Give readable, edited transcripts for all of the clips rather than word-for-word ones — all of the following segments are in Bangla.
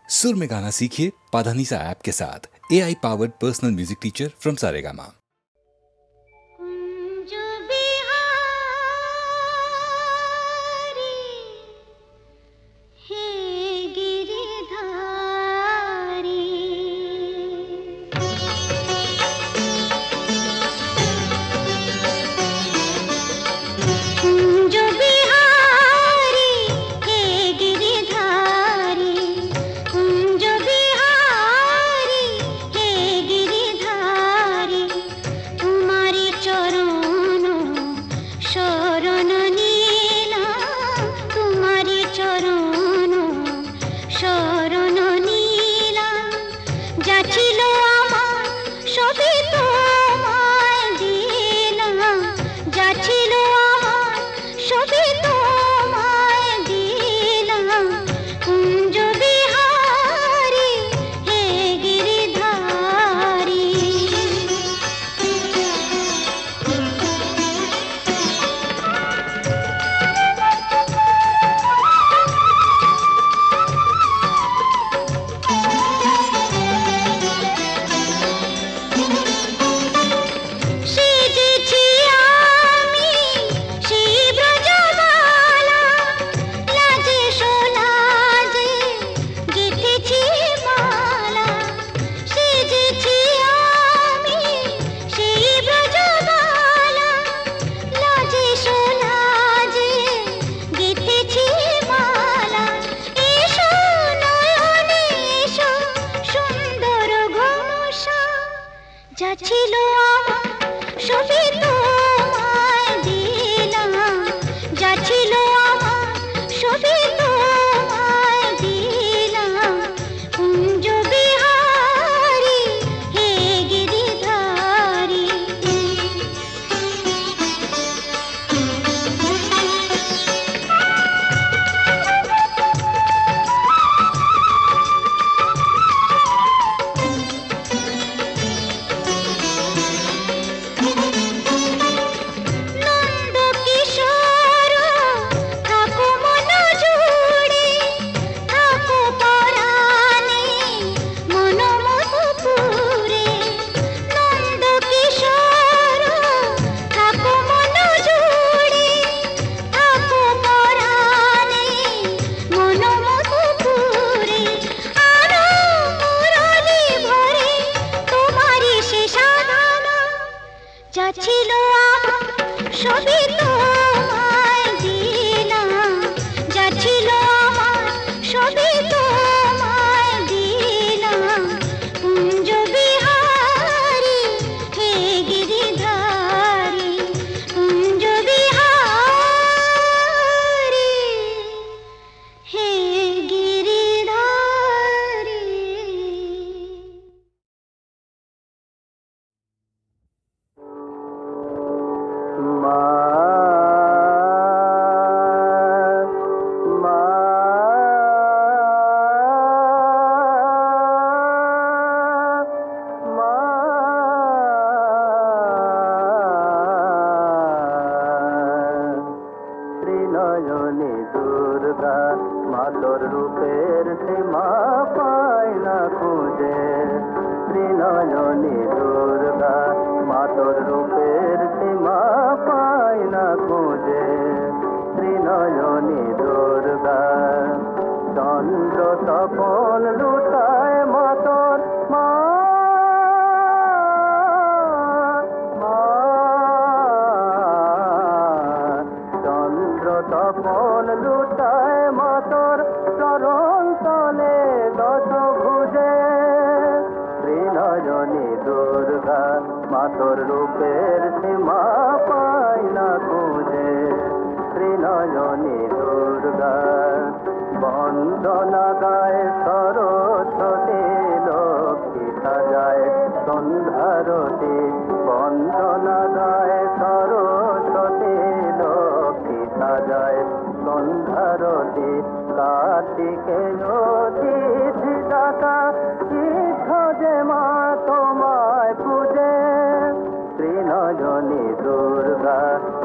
सुर में गाना सीखिए पाधानीसा ऐप के साथ। AI powered personal music teacher from Saregama.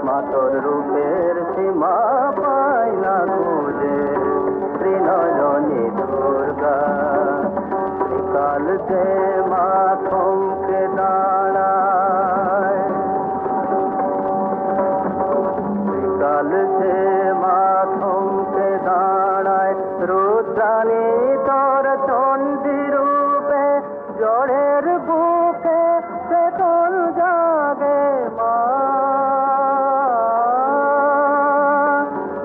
মাতর রূপের সীমা পায় না খুঁজে, শ্রীনয়নী দুর্গা। যে মা থমকে দাঁড়ায়, বিকাল যে মা থমকে দাঁড়ায়, রুদ্রাণী তোর চণ্ডী রূপে জড়ের বুকে চেতন জাগে মা,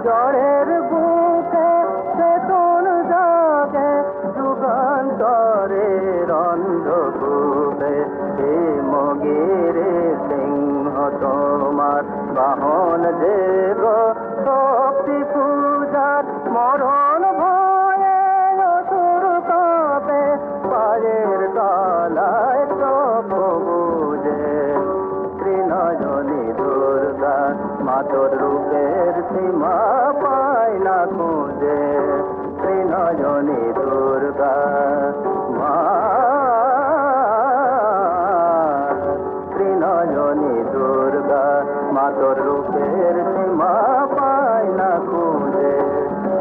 জড়ের বুকে চেতন জাগে যুগান্তরের অন্ধকূপে। হে মগিরে সিংহ তোমার বাহন যে গো শক্তি পূজার, মরণ ভয়ে অসুর কাঁপে পায়ের তলায় চোখ বুজে। ত্রিনয়নী দুর্গা মা তোর রূপের সীমা পায় না খুঁজে। ত্রিনয়নী দুর্গা মা, ত্রিনয়নী দুর্গা মা তোর রূপের সীমা পায় না খুঁজে।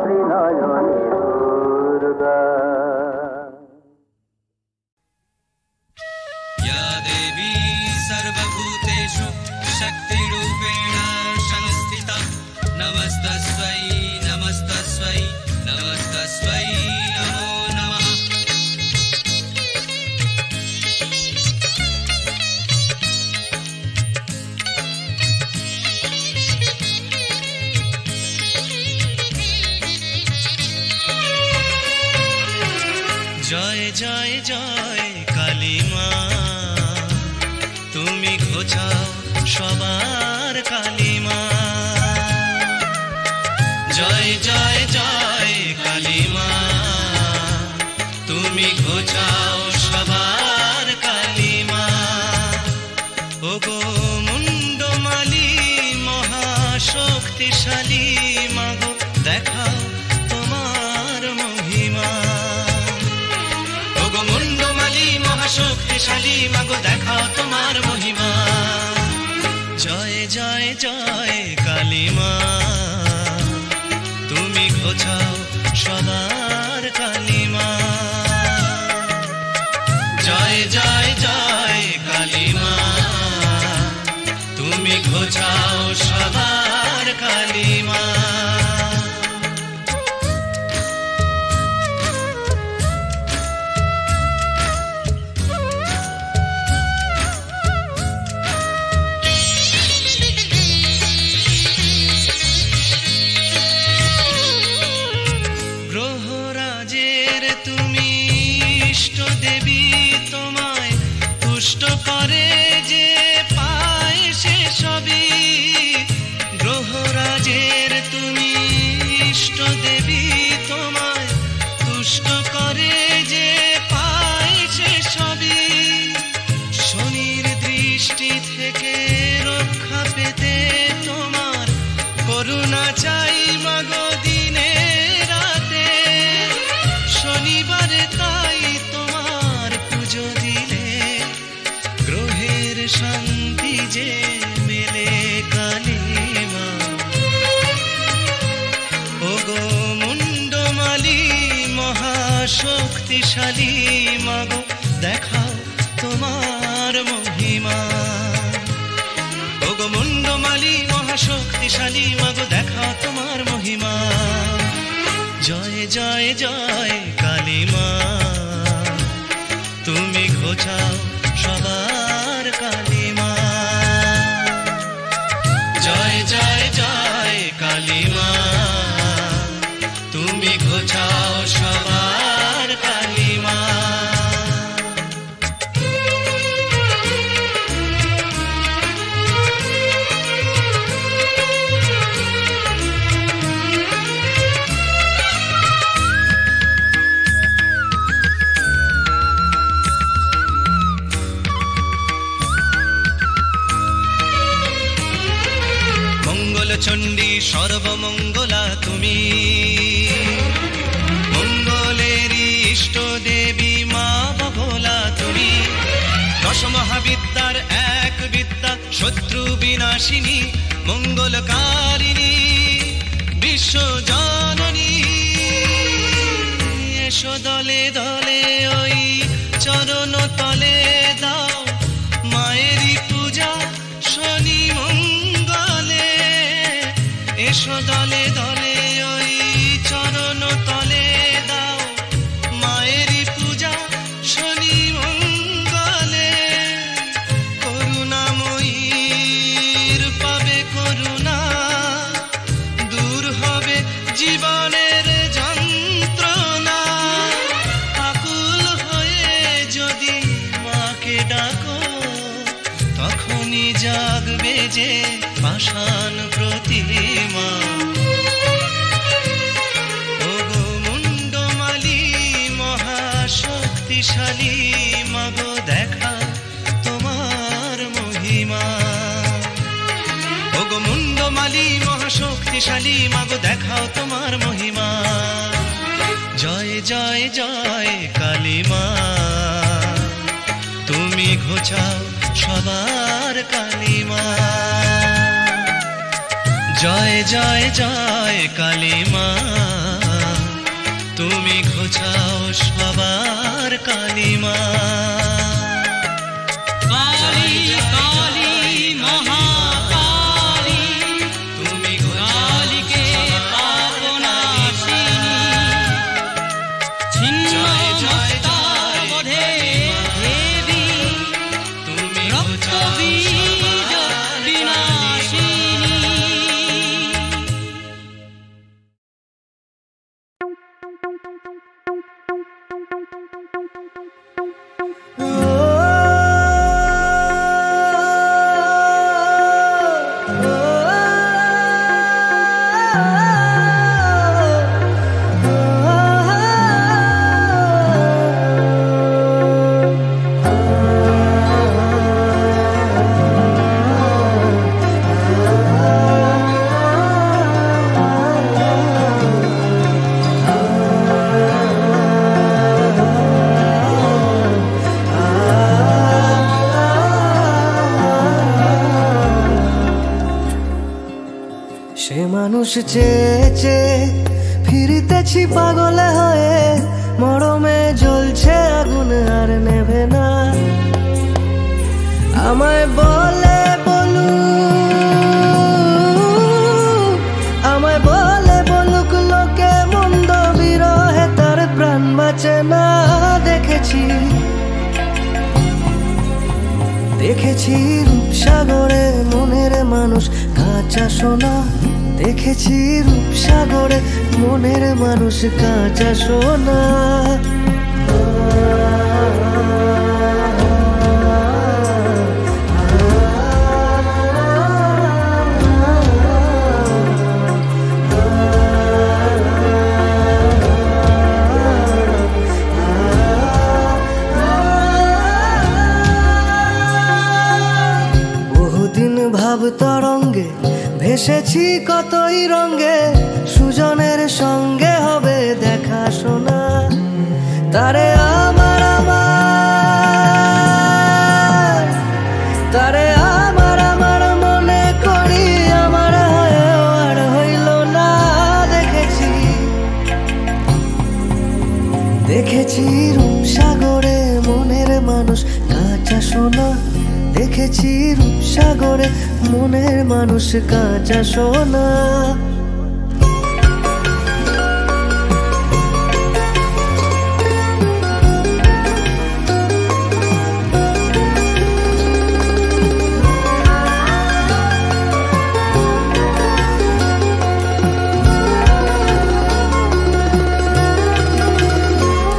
ত্রিনয়নী দুর্গা। या देवी सर्वभूतेषु शक्तिरूपेण संस्थिता, नमस्तस्यै नमस्तस्यै नमस्तस्यै नमो नमः। জয় জয় জয় কালী মা, তুমি ঘোচাও সবার কালী মা। জয় জয় জয় কালী মা, তুমি ঘোচাও সবার কালী মা। ওগো মুন্ডমালি মহাশক্তিশালী মাগো, দেখাও তোমার মহিমা। ওগো মুন্ডমালি মহাশক্তিশালী মাগো, দেখাও তোমার মহিমা। জয় জয় জয় কালী মা, তুমি ঘোচাও সবার কালী মা। জয় জয় জয় কালী মা, তুমি ঘোচাও সবার কালী মা। গ্রহরাজের তুমি ইষ্ট দেবী, তোমায় তুষ্ট করে যে পায় সে সবই। গ্রহরাজের তুমি ইষ্ট দেবী, তোমায় তুষ্ট করে যে পায় সে সবই। শনির দৃষ্টি থেকে রক্ষা পেতে তোমার করুণা চাই মাগো দিনে রাতে। শনিবারে তাই তোমার পুজো দিলে গ্রহের শান্তি যে মেলে কালী মা। ওগো মুন্ডমালি মহাশক্তিশালী মাগো, দেখাও তোমার মহিমা। ওগো মুন্ডমালি মহাশক্তিশালী মাগো, দেখাও তোমার মহিমা। জয় জয় জয় কালী মা, তুমি ঘোচাও সবার কালী মা। জয় জয় জয় কালী মা, তুমি ঘোচাও সবার কালী মা। চণ্ডী সর্বমঙ্গলা তুমি, মঙ্গলেরই ইষ্ট দেবী মা বগলা তুমি। দশ মহাবিদ্যার এক বিদ্যা, শত্রু বিনাশিনী মঙ্গলকারিণী বিশ্ব জননী। এসো দলে দলে ওই চরণ তলে দাও মায়েরই পূজা শনি মঙ্গলে। এসো দলে দলে ওই চরণ তলে দাও মায়েরই পূজা শনি মঙ্গলে। করুণাময়ীর পাবে করুণা, দূর হবে জীবনের যন্ত্রণা। আকুল হয়ে যদি মাকে ডাকো তখনই জাগবে যে পাষাণ প্রতিমা। ওগো মুন্ডমালী মহাশক্তিশালী মাগো দেখাও তোমার মহিমা। ওগো মুন্ডমালী মহাশক্তিশালী মাগো দেখাও তোমার মহিমা। জয় জয় জয় কালী মা, তুমি ঘোচাও সবার কালিমা। জয় জয় জয় কালী মা, তুমি ঘোচাও সবার কালিমা। কালী কালী মহাকালী, তুমি কালীকে পাবনাশিনী। ছিন্ন মস্তার বধে দেবী, তুমি রক্ত বীজ বিনাশিনী। সে মানুষ চেয়ে চেয়ে ফিরিতেছি পাগলে হয়ে, মরমে জ্বলছে আগুন আর নেভে না। আমায় বলে বলুক, আমায় বলে বলুক লোকে মন্দ বিরহে তার প্রাণ বাঁচে না। দেখেছি দেখেছি রূপসাগরে মনের মানুষ কাঁচা সোনা। দেখেছি রূপসাগরে মনের মানুষ কাঁচা সোনা। বহুদিন ভাব তরঙ্গে ভেসেছি কতই রঙ্গে, সুজনের সঙ্গে হবে দেখা শোনা। তারে আমার আমার, তারে আমার আমার মনে করি, আমার হয়েও আর হইল না। দেখেছি দেখেছি রূপসাগরে মনের মানুষ কাঁচা সোনা। দেখেছি রূপসাগরে মনের মানুষ কাঁচা সোনা।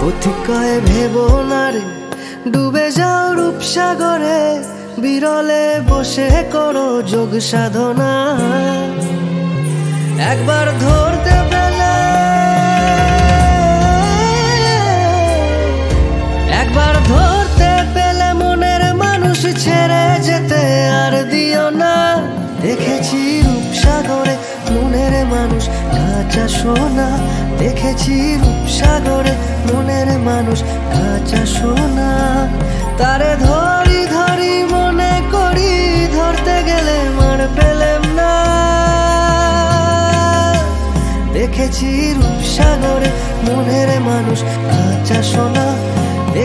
পথিকায় ভেবো না রে ডুবে যাও রূপসাগরে, বিরলে বসে করো যোগ সাধনা। একবার ধরতে পেলে, একবার ধরতে পেলে মনের মানুষ ছেড়ে যেতে আর দিও না। দেখেছি রূপসাগরে মনের মানুষ কাঁচা সোনা। দেখেছি রূপসাগরে মনের মানুষ কাঁচা সোনা। তারে ধরি ধরি মনে করি, ধরতে গেলে মার পেলেম না। দেখেছি রূপসাগরে মনের মানুষ কাঁচা সোনা।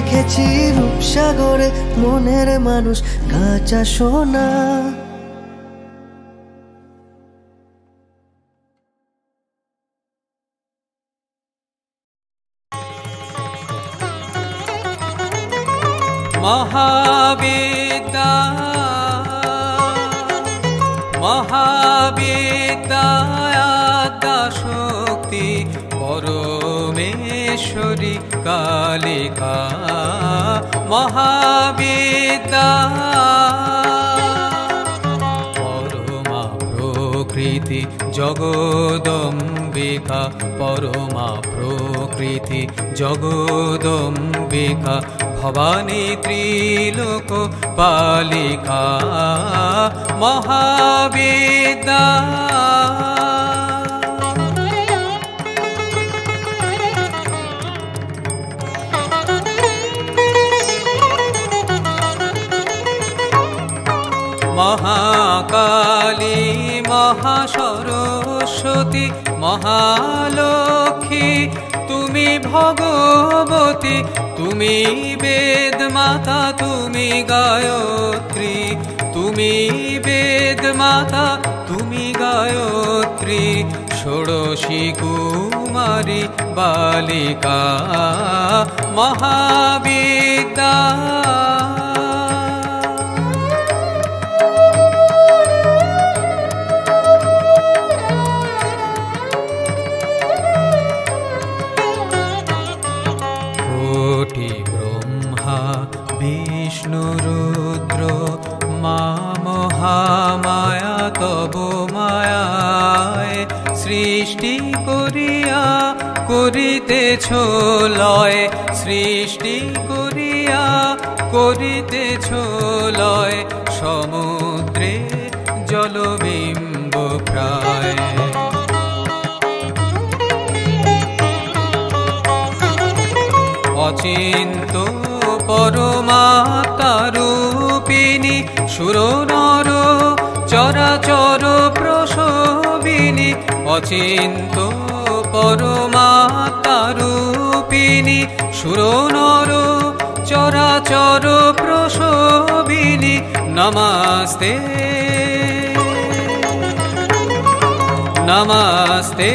দেখেছি রূপসাগরে মনের মানুষ কাঁচা সোনা। মহাবিদ্যা মহাবিদ্যাদ্যা শক্তি পরমেশ্বরী কালিকা। মহাবিদ্যা পরমা প্রকৃতি জগদম্বিকা। পরমা প্রকৃতি জগদম্বিকা। ভবানী ত্রিলোক পালিকা। মহাবিদ্যা মহাকালী মহাসরস্বতী মহালক্ষ্মী তুমি ভগবতী। তুমি বেদ মাতা তুমি গায়ত্রী। তুমি বেদ মাতা তুমি গায়ত্রী। ষোড়শী কুমারী বালিকা। মহাবিদ্যা বিষ্ণু রুদ্র মা মহামায়া তব মায়ায় সৃষ্টি করিয়া করিতেছ লয়। সৃষ্টি করিয়া করিতেছ লয়। সমুদ্রে জলবিম্ব প্রায়। অচিন্ত পরমাত্মা রূপিণী সুর নর চরাচর প্রসবিনী। অচিন্ত পরমাত্মা রূপিণী সুর নর চরাচর প্রসবিনী। নমস্তে নমস্তে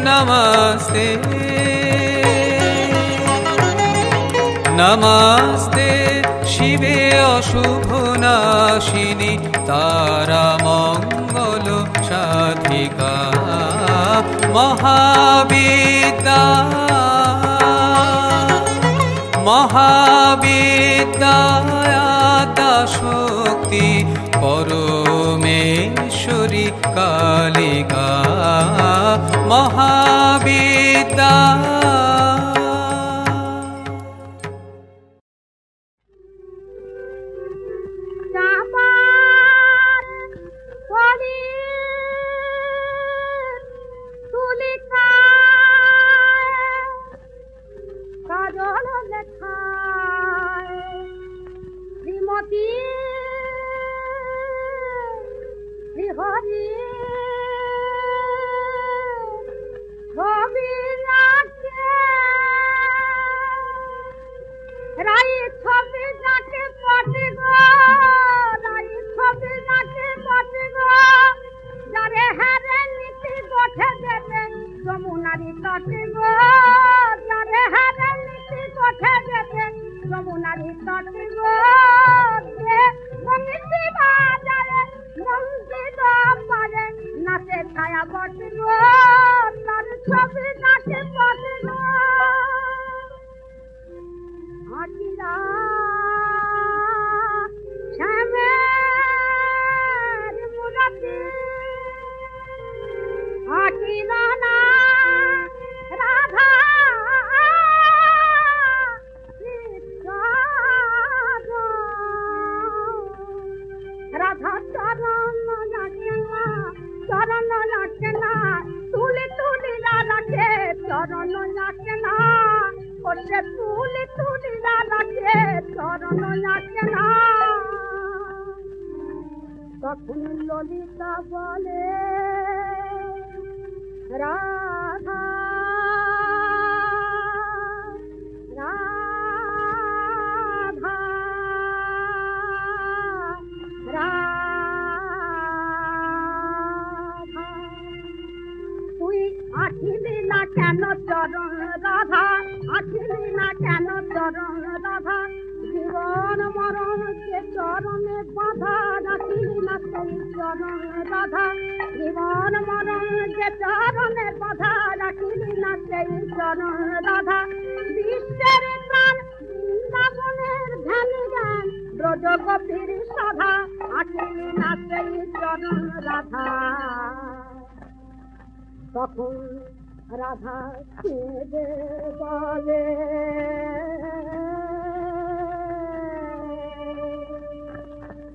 নমস্তে নমস্তে শিবে অশুভ নাশিনী তারা মঙ্গল সাধিকা। মহাবিদ্যা মহাবিদ্যাদ্যা শক্তি পরমেশ্বরী কালিকা। মহাবিদ্যা তখন ললিতা বলে রাধা কেন চরণ রাধা আঁকিলি না কেন চরণ রাধা জীবন মরণ যে চরণে বাধা রাখিলি না সেই চরণ রাধা জীবন মরণ যে চরণে বাধা রাখিলি না সেই চরণ রাধা বিশ্বের প্রাণ বৃন্দাবনের ধ্যান জ্ঞান ব্রজ গোপীর সাধা আঁকিলি না সেই চরণ রাধা তখন রাধা কেঁদে বলে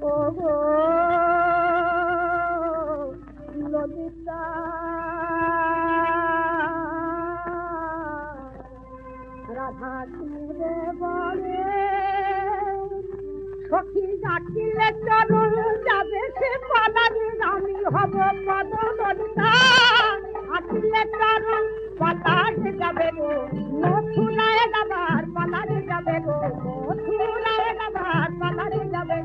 ও গো ললিতা রাধা কেঁদে বলে সখী ডাকিলে চরণ যাবে সে পালানি আমি হব পদ ললিতা আঁকিলে চরণ পালাতে যাবে গো মথুরায় যাবার পালাতে যাবে গো মথুরায় যাবার পালাতে যাবে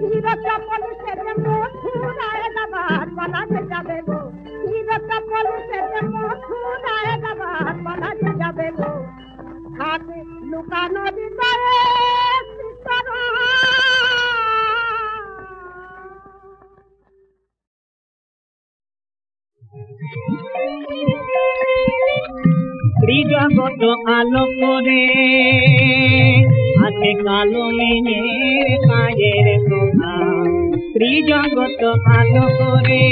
চিরচপল সেজে মথুরায় যাবার পালাতে যাবে গো চিরচপল সেজে মথুরায় যাবার পালাতে যাবে গো হাতে লুকানো হৃদয়ে ত্রিজগত আলো করে আছে কালো মেঘের পায়ের শোভা ত্রিজগত আলো করে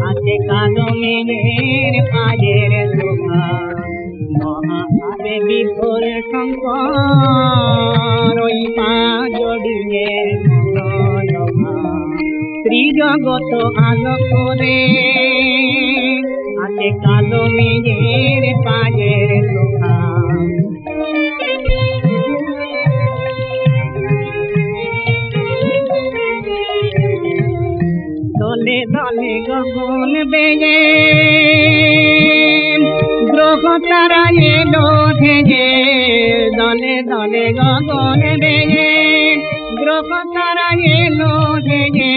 আছে কালো মেঘের পায়ের শোভা মহাভাবে বিফল শঙ্কর ওই পা জড়িয়ে ত্রিজগত আলো করে আছে কালো মেঘের পায়ের শোভা দলে দলে গগন বেজে গ্রহ তারা এলো ভেজে দলে দলে গগন বেজে গ্রহ তারা এলো ভেজে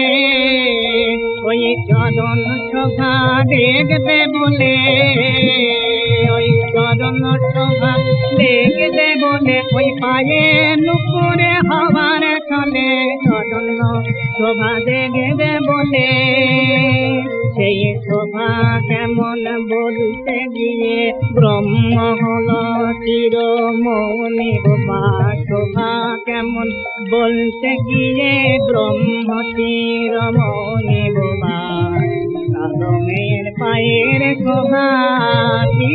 ওই চরণ শোভা দেখতে বলে ওই চরণ শোভা দেখতে বলে ওই পায়ে নুপুরে হওয়ার চলে চরণ শোভা দেখতে বলে সেই শোভা কেমন বলতে গিয়ে ব্রহ্ম হল চিরমৌনি বাবা শোভা কেমন বলতে গিয়ে ব্রহ্ম চিরমৌনি বাবা কালো মেয়ের পায়ের শোভা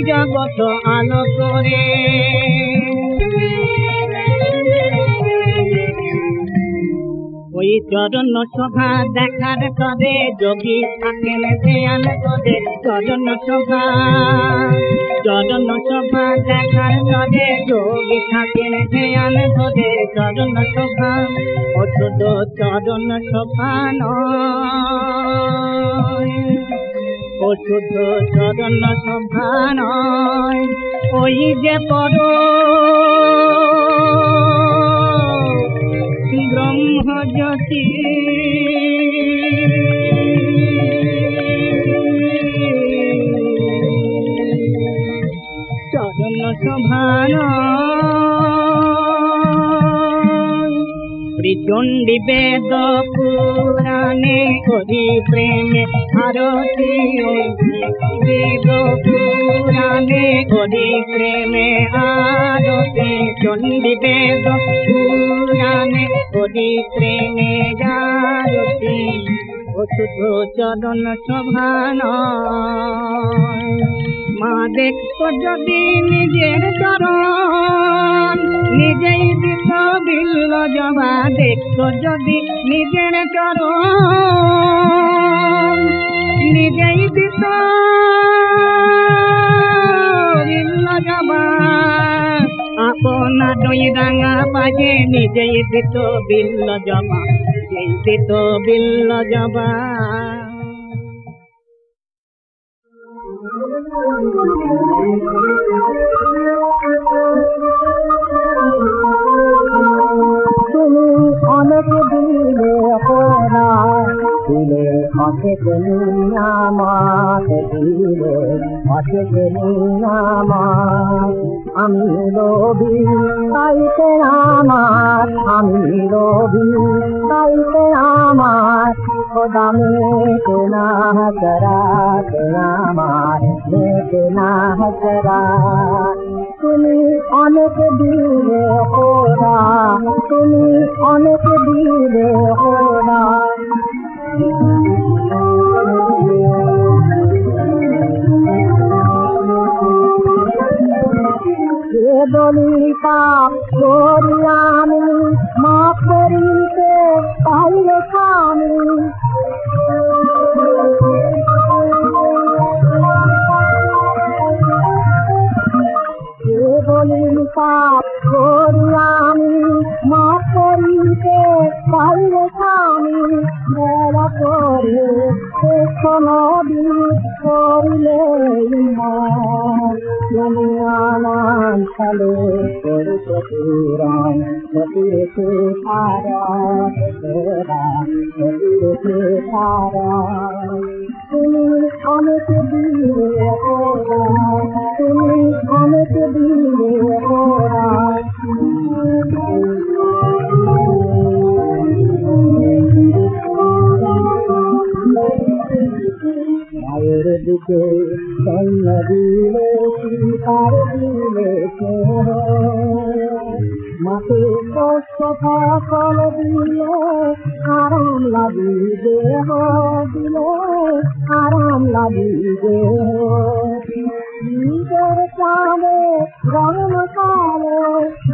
জগত আলো করে ওই চরণ শোভা দেখার তবে যোগী থাকেন ধ্যান করে চরণ শোভা দেখার তবে যোগী থাকেন ধ্যান করে চরণ শোভা ও শুধু চরণ শোভা নয় ও শুধু চরণ শোভা নয় ওই যে পর ব্রহ্মজ্যোতি চরণ শোভা চণ্ডী বেদ পুরাণে করি প্রেমে আরতি বেদ পুরাণে করি প্রেমে আরতি চণ্ডী বেদ পুরাণে করি প্রেমে আরতি ও শুধু চরণ শোভা নয় মা দেখতো যদি নিজের চরণ নিজেই দিত বিল্ল জবা দেখতো যদি নিজের চরণ নিজেই দিত বিল্ল জবা আপনা দই রাঙা পাজে নিজেই দিত বিল্ল জবা নিজেই দিত বিল্ল জবা তুমি অনেক দিলে অপরাধ দিলে অনেক আমাকে দিলে অচেকে আমার আমি লোভী তাইতে আমার আমি লোভী তাইতে আমার খোদা মেতে না করাতে আমার মেতে না করা তুমি অনেক দিলে খোদা তুমি অনেক দিলে খোদা বলি পাপ করি আমি মাফ করিতে পাইলে স্বামী বলি পাপ করি আমি মাফ করিতে পাইলে স্বামী বেলা করে নদী করিলে আনান ফলে করতে পুরাণ রেখে তারা রেখে তারা তুমি অনেক দিলে তুমি অনেক দিলে মায়ের দিকে সৈন্য দিলে তার দিলে মাকে কষ্ট ফল দিলে আরাম লাগিবে দিলে আরাম লাগিবে নিজের চাঁদে রঙ কালো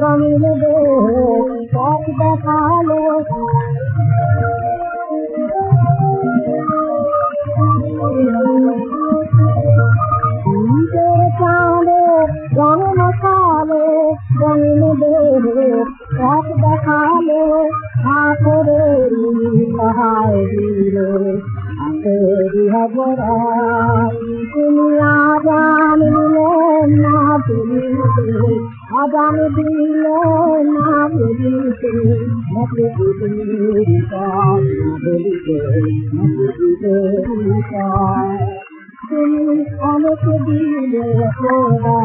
রঙিন দেহ পথ দেখালো নিজের চাঁদে রঙ কালো রঙিন দেহ পথ দেখালো ঠাকুরের সহায় দিলে তুমি আজান দিলে না ফিরিতে আজান দিলে না ফিরিতে তুমি অনেক দিলে খোদা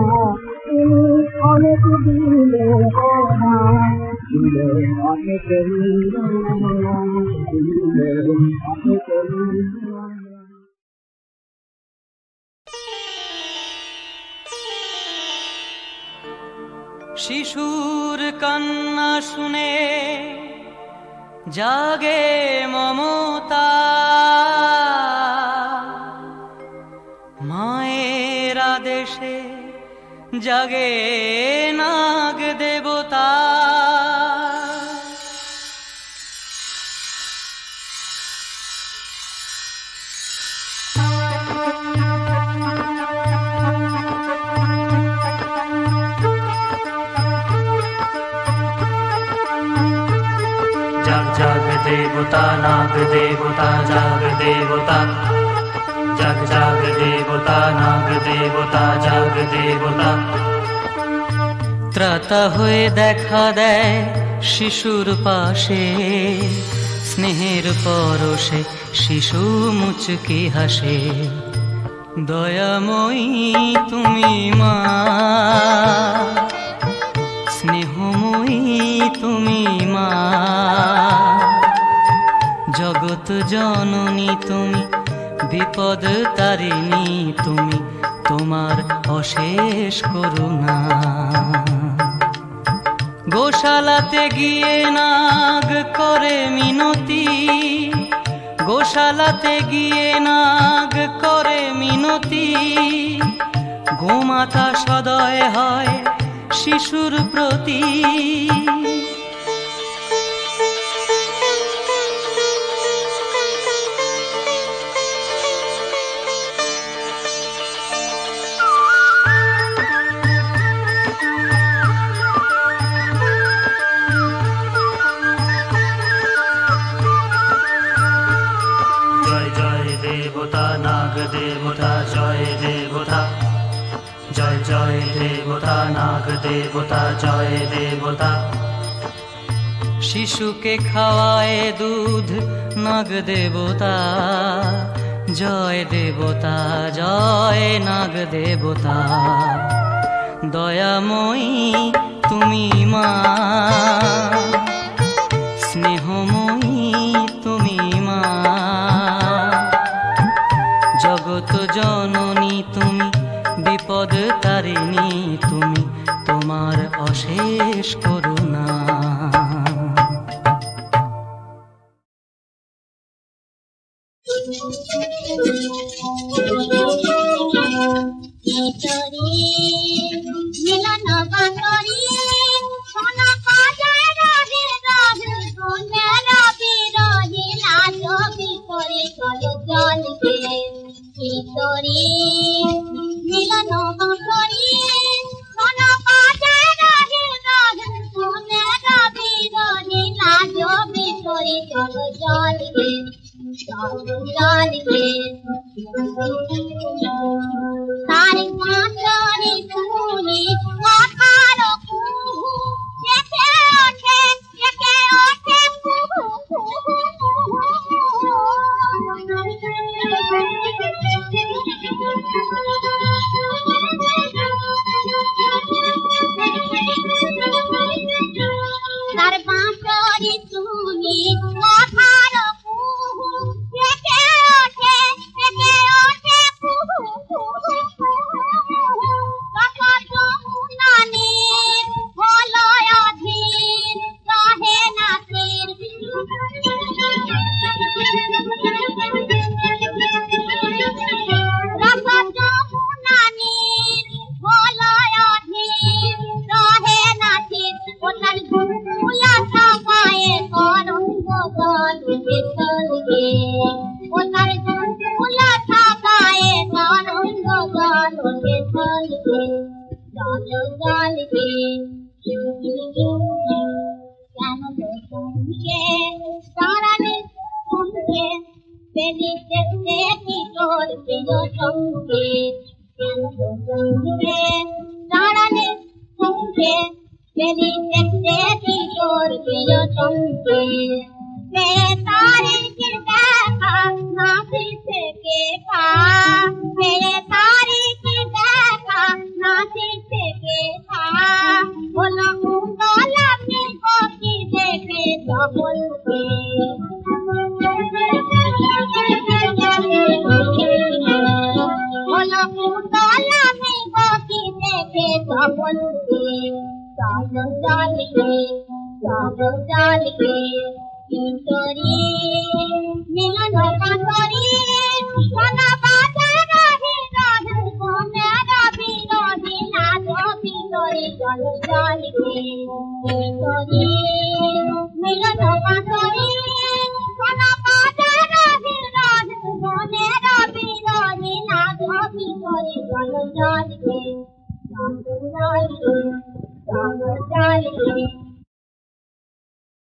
তুমি অনেক দিলে খোদা দিলে অনেক দিলে অনেক শিশুর কান্না শুনে জাগে মমতা মায়ের আদেশে জাগে নাগ দেবতা देवता नाग देवता जाग देवता जग जाग देवता नाग देवता जाग देवता ত্রাতা হয়ে দেখা দেয় শিশুর পাশে স্নেহের পরশে শিশু মুচকি হাসে দয়াময়ী তুমি মা স্নেহময়ী তুমি মা জগৎ জননী তুমি বিপদ তারিণী তুমি তোমার অশেষ করুণা গোশালাতে গিয়ে নাগ করে মিনতি গোশালাতে গিয়ে নাগ করে মিনতি গোমাতা সদয় হয় শিশুর প্রতি देवता नाग देवता जय देवता जय जय देवता नाग देवता जय देवता শিশুকে খাওয়ায় দুধ নাগ দেবতা জয় দেবতা জয় নাগ দেবতা দয়াময়ী তুমি মা স্নেহময়ী তুমি মা জগত জননী তুমি বিপদ তারিণী তুমি তোমার অশেষ করুণা মিলন বাতরি সোন পাজায় রহে রহে সোনেরা বিরহি লাজ বিপরে চলো জলকে ভিতরে মিলন বাতরি সোন পাজায় রহে রহে সোনেরা বিরহি লাজ বিপরে চলো জলকে জলকে তারে পাঁচরে ফুলে মাথার কুহু একে ওঠে কুহু কুহু তার পাঁচরে ফুলে মাথার কুহু একে ওঠে কুহু কুহু কত যমুনানে হলয় অধীর রহে না তীর রস যমুনানে হলয় অধীর রহে না তীর ওটার ঝুমুলা থাকায় করঙ্গ জল বেতলকে ওটার ঝুমুলা থাকায় করঙ্গ জল বেতলকে জল জলকে কেন তোমাকে তারানে তোমাকে বেলি দেখতে কি তোর প্রিয় সঙ্গে কেন তোমাকে তারানে তোমাকে বেলি দেখতে কি তোর প্রিয় সঙ্গে তারে কে দেখা নাচি থেকে পা তারে কে দেখা নাচি থেকে পা বলো কুন্দল আপনি কপি দেখে সকলকে বলো কুন্দল আপনি কপি দেখে সকলকে চলো চলকে চলো চলকে ভিতরে মিলন পাতরি সোন বাজায় রহে রহে সোনেরা বিরহি লাজ ভিতরে চলো চলকে ভিতরে মিলন পাতরি সোন বাজায় রহে রহে সোনেরা বিরহি লাজ ভিতরে চলো চলকে চলো চলকে চলো চলকে